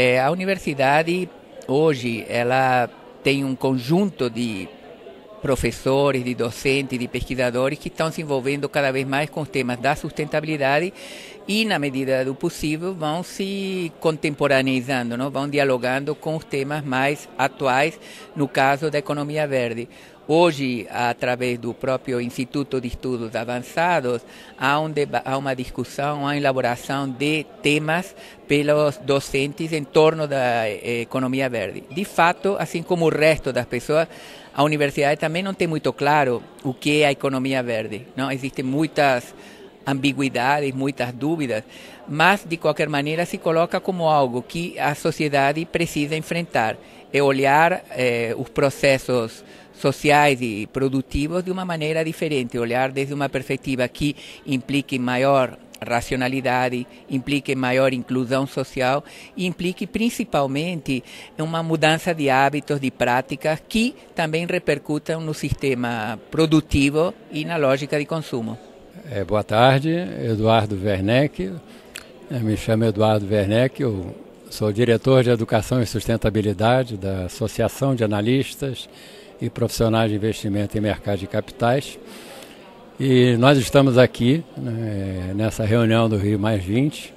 A universidade hoje ela tem um conjunto de professores, de docentes, de pesquisadores que estão se envolvendo cada vez mais com os temas da sustentabilidade e, na medida do possível, vão se contemporaneizando, não? Vão dialogando com os temas mais atuais, no caso da economia verde. Hoje, através do próprio Instituto de Estudos Avançados, há uma discussão, uma elaboração de temas pelos docentes em torno da economia verde. De fato, assim como o resto das pessoas, a universidade também não tem muito claro o que é a economia verde. Não existem muitas ambiguidades, muitas dúvidas, mas de qualquer maneira se coloca como algo que a sociedade precisa enfrentar, é olhar os processos sociais e produtivos de uma maneira diferente, olhar desde uma perspectiva que implique maior racionalidade, implique maior inclusão social e implique principalmente uma mudança de hábitos, de práticas que também repercutam no sistema produtivo e na lógica de consumo. Boa tarde, Eduardo Werneck. Me chamo Eduardo Werneck, eu sou diretor de Educação e Sustentabilidade da Associação de Analistas e Profissionais de Investimento em Mercado de Capitais. E nós estamos aqui, nessa reunião do Rio Mais 20,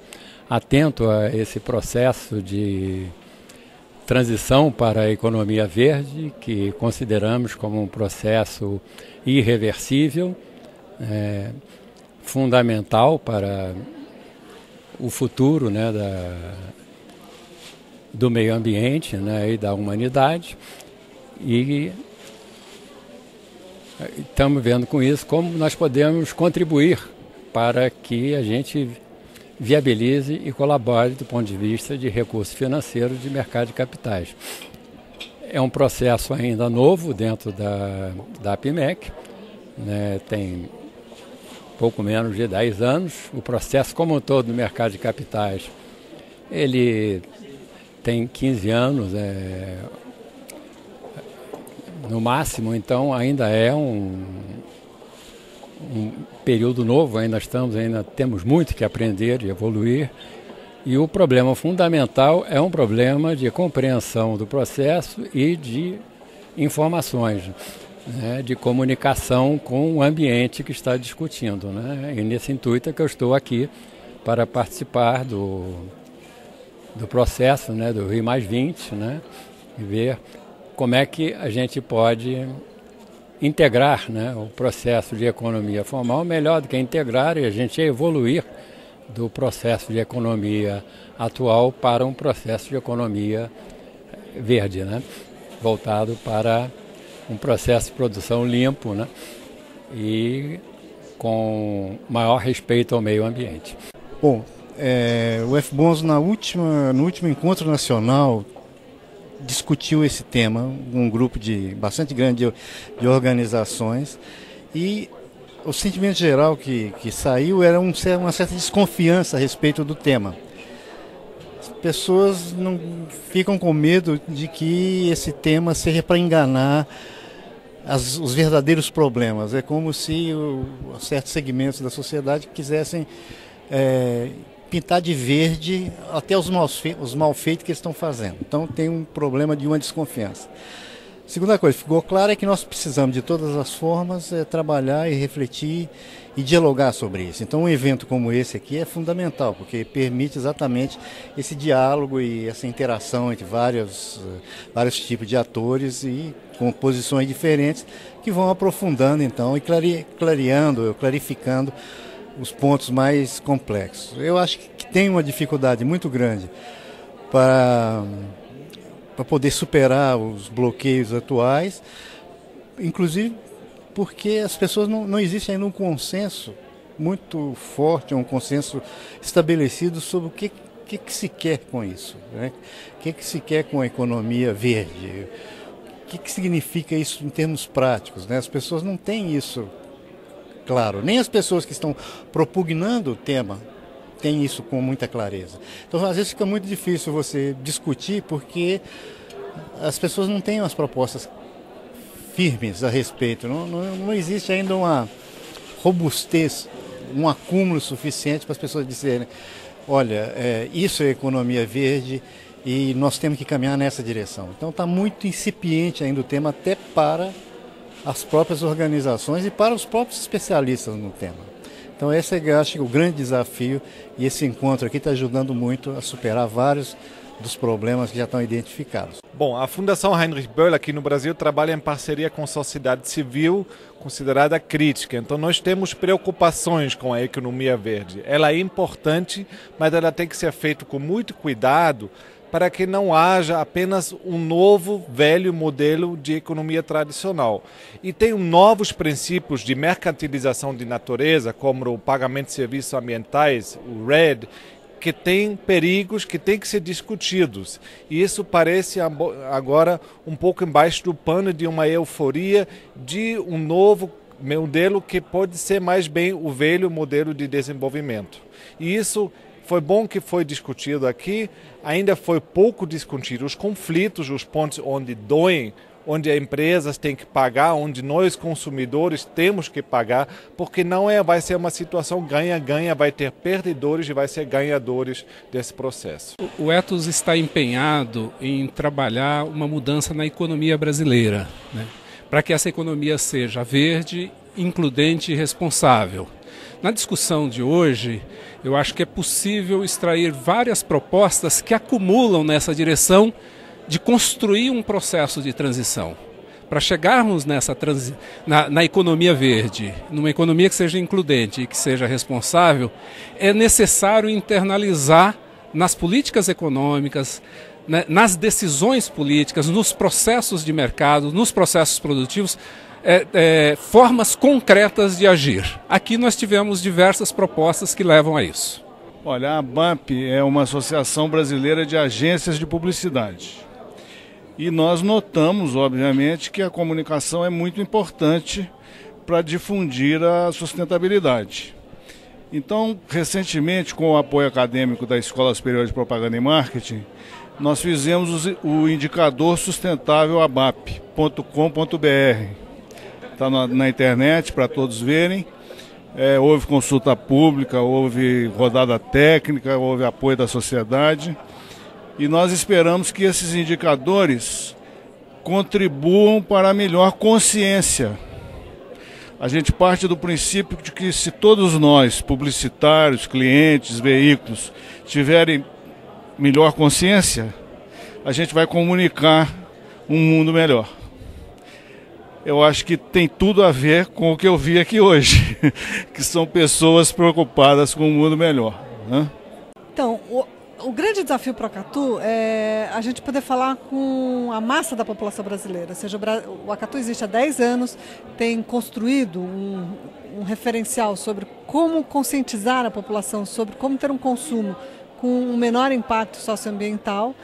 atento a esse processo de transição para a economia verde, que consideramos como um processo irreversível, fundamental para o futuro, do meio ambiente, e da humanidade. E estamos vendo com isso como nós podemos contribuir para que a gente viabilize e colabore do ponto de vista de recursos financeiros de mercado de capitais. É um processo ainda novo dentro da APIMEC, tem pouco menos de 10 anos. O processo como um todo no mercado de capitais, ele tem 15 anos, no máximo, então ainda é um período novo, ainda temos muito que aprender e evoluir, e o problema fundamental é um problema de compreensão do processo e de informações, de comunicação com o ambiente que está discutindo, E nesse intuito é que eu estou aqui para participar do processo, do Rio Mais 20, e ver como é que a gente pode integrar o processo de economia formal, melhor do que integrar, e a gente evoluir do processo de economia atual para um processo de economia verde, voltado para um processo de produção limpo, e com maior respeito ao meio ambiente. Bom, o FBONS no último encontro nacional discutiu esse tema, um grupo bastante grande de organizações, e o sentimento geral que saiu era uma certa desconfiança a respeito do tema. As pessoas não ficam com medo de que esse tema seja para enganar os verdadeiros problemas. É como se certos segmentos da sociedade quisessem pintar de verde até os malfeitos que eles estão fazendo. Então tem um problema de uma desconfiança. Segunda coisa, ficou claro é que nós precisamos de todas as formas trabalhar e refletir e dialogar sobre isso. Então um evento como esse aqui é fundamental, porque permite exatamente esse diálogo e essa interação entre vários tipos de atores e com posições diferentes que vão aprofundando então e clarificando os pontos mais complexos. Eu acho que tem uma dificuldade muito grande para poder superar os bloqueios atuais, inclusive porque as pessoas não existe ainda um consenso muito forte, um consenso estabelecido sobre o que se quer com isso, O que se quer com a economia verde, o que significa isso em termos práticos, As pessoas não têm isso claro, nem as pessoas que estão propugnando o tema têm isso com muita clareza. Então, às vezes fica muito difícil você discutir porque as pessoas não têm as propostas firmes a respeito. Não existe ainda uma robustez, um acúmulo suficiente para as pessoas dizerem olha, isso é economia verde e nós temos que caminhar nessa direção. Então está muito incipiente ainda o tema até para as próprias organizações e para os próprios especialistas no tema. Então esse é, eu acho, o grande desafio, e esse encontro aqui está ajudando muito a superar vários dos problemas que já estão identificados. Bom, a Fundação Heinrich Böll aqui no Brasil trabalha em parceria com a sociedade civil considerada crítica. Então nós temos preocupações com a economia verde. Ela é importante, mas ela tem que ser feita com muito cuidado para que não haja apenas um novo, velho modelo de economia tradicional. E tem novos princípios de mercantilização de natureza, como o pagamento de serviços ambientais, o RED, que tem perigos que têm que ser discutidos. E isso parece agora um pouco embaixo do pano de uma euforia de um novo modelo que pode ser mais bem o velho modelo de desenvolvimento. E isso foi bom que foi discutido aqui, ainda foi pouco discutido os conflitos, os pontos onde doem, onde as empresas têm que pagar, onde nós consumidores temos que pagar, porque não vai ser uma situação ganha-ganha, vai ter perdedores e vai ser ganhadores desse processo. O Ethos está empenhado em trabalhar uma mudança na economia brasileira, né? Para que essa economia seja verde, includente e responsável. Na discussão de hoje, eu acho que é possível extrair várias propostas que acumulam nessa direção de construir um processo de transição. Para chegarmos na economia verde, numa economia que seja includente e que seja responsável, é necessário internalizar nas políticas econômicas, né, nas decisões políticas, nos processos de mercado, nos processos produtivos, formas concretas de agir. Aqui nós tivemos diversas propostas que levam a isso. Olha, a ABAP é uma associação brasileira de agências de publicidade. E nós notamos, obviamente, que a comunicação é muito importante para difundir a sustentabilidade. Então, recentemente, com o apoio acadêmico da Escola Superior de Propaganda e Marketing, nós fizemos o indicador sustentável abap.com.br. Está na internet para todos verem. Houve consulta pública, houve rodada técnica, houve apoio da sociedade. E nós esperamos que esses indicadores contribuam para a melhor consciência. A gente parte do princípio de que se todos nós, publicitários, clientes, veículos, tiverem melhor consciência, a gente vai comunicar um mundo melhor. Eu acho que tem tudo a ver com o que eu vi aqui hoje, que são pessoas preocupadas com um mundo melhor, né? Então, o grande desafio para o Acatu é a gente poder falar com a massa da população brasileira. Ou seja, o Acatu existe há 10 anos, tem construído um referencial sobre como conscientizar a população, sobre como ter um consumo com um menor impacto socioambiental.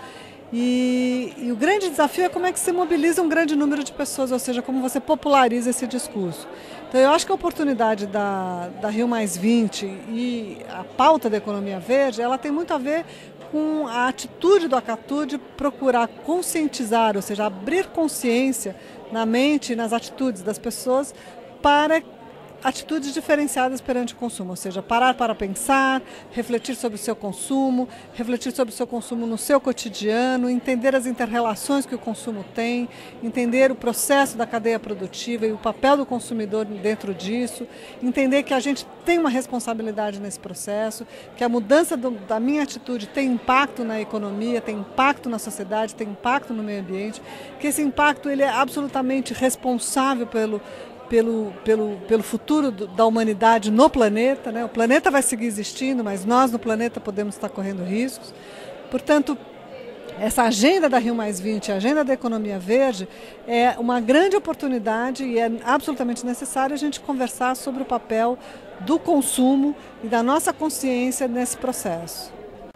E o grande desafio é como é que você mobiliza um grande número de pessoas, ou seja, como você populariza esse discurso. Então eu acho que a oportunidade da Rio+20 e a pauta da economia verde, ela tem muito a ver com a atitude do Acatu de procurar conscientizar, ou seja, abrir consciência na mente e nas atitudes das pessoas para atitudes diferenciadas perante o consumo, ou seja, parar para pensar, refletir sobre o seu consumo no seu cotidiano, entender as interrelações que o consumo tem, entender o processo da cadeia produtiva e o papel do consumidor dentro disso, entender que a gente tem uma responsabilidade nesse processo, que a mudança da minha atitude tem impacto na economia, tem impacto na sociedade, tem impacto no meio ambiente, que esse impacto ele é absolutamente responsável pelo futuro da humanidade no planeta, né? O planeta vai seguir existindo, mas nós no planeta podemos estar correndo riscos. Portanto, essa agenda da Rio+20, a agenda da economia verde, é uma grande oportunidade e é absolutamente necessário a gente conversar sobre o papel do consumo e da nossa consciência nesse processo.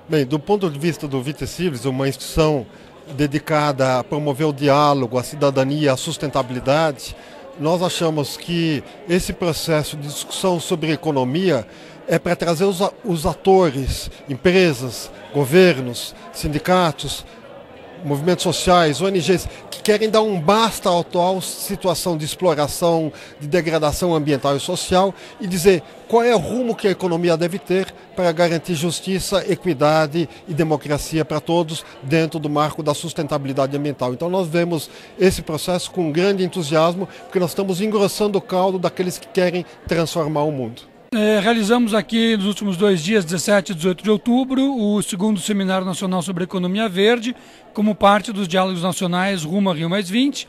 Bem, do ponto de vista do Vita Civis, uma instituição dedicada a promover o diálogo, a cidadania, a sustentabilidade, nós achamos que esse processo de discussão sobre economia é para trazer os atores, empresas, governos, sindicatos, movimentos sociais, ONGs, que querem dar um basta à atual situação de exploração, de degradação ambiental e social e dizer qual é o rumo que a economia deve ter para garantir justiça, equidade e democracia para todos dentro do marco da sustentabilidade ambiental. Então nós vemos esse processo com grande entusiasmo, porque nós estamos engrossando o caldo daqueles que querem transformar o mundo. Realizamos aqui nos últimos 2 dias, 17 e 18 de outubro, o 2º Seminário Nacional sobre Economia Verde, como parte dos diálogos nacionais rumo a Rio+20.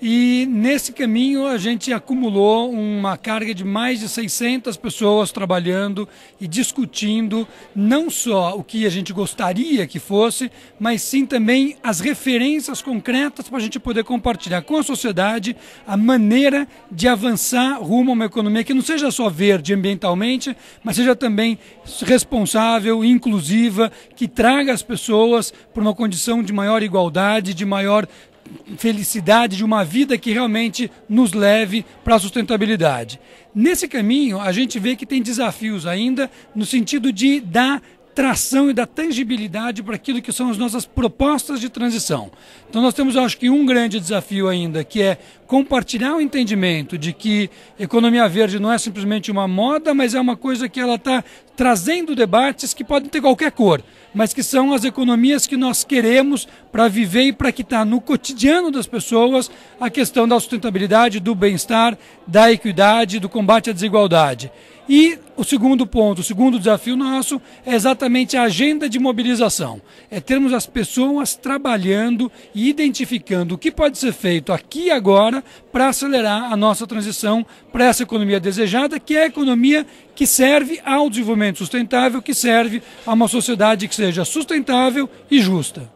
E nesse caminho a gente acumulou uma carga de mais de 600 pessoas trabalhando e discutindo não só o que a gente gostaria que fosse, mas sim também as referências concretas para a gente poder compartilhar com a sociedade a maneira de avançar rumo a uma economia que não seja só verde ambientalmente, mas seja também responsável, inclusiva, que traga as pessoas para uma condição de maior igualdade, de maior felicidade, de uma vida que realmente nos leve para a sustentabilidade. Nesse caminho, a gente vê que tem desafios ainda no sentido de dar tração e da tangibilidade para aquilo que são as nossas propostas de transição. Então nós temos, eu acho que um grande desafio ainda, que é compartilhar o entendimento de que economia verde não é simplesmente uma moda, mas é uma coisa que ela está trazendo debates que podem ter qualquer cor, mas que são as economias que nós queremos para viver e para que está no cotidiano das pessoas a questão da sustentabilidade, do bem-estar, da equidade, do combate à desigualdade. E o segundo ponto, o segundo desafio nosso é exatamente a agenda de mobilização. É termos as pessoas trabalhando e identificando o que pode ser feito aqui e agora para acelerar a nossa transição para essa economia desejada, que é a economia que serve ao desenvolvimento sustentável, que serve a uma sociedade que seja sustentável e justa.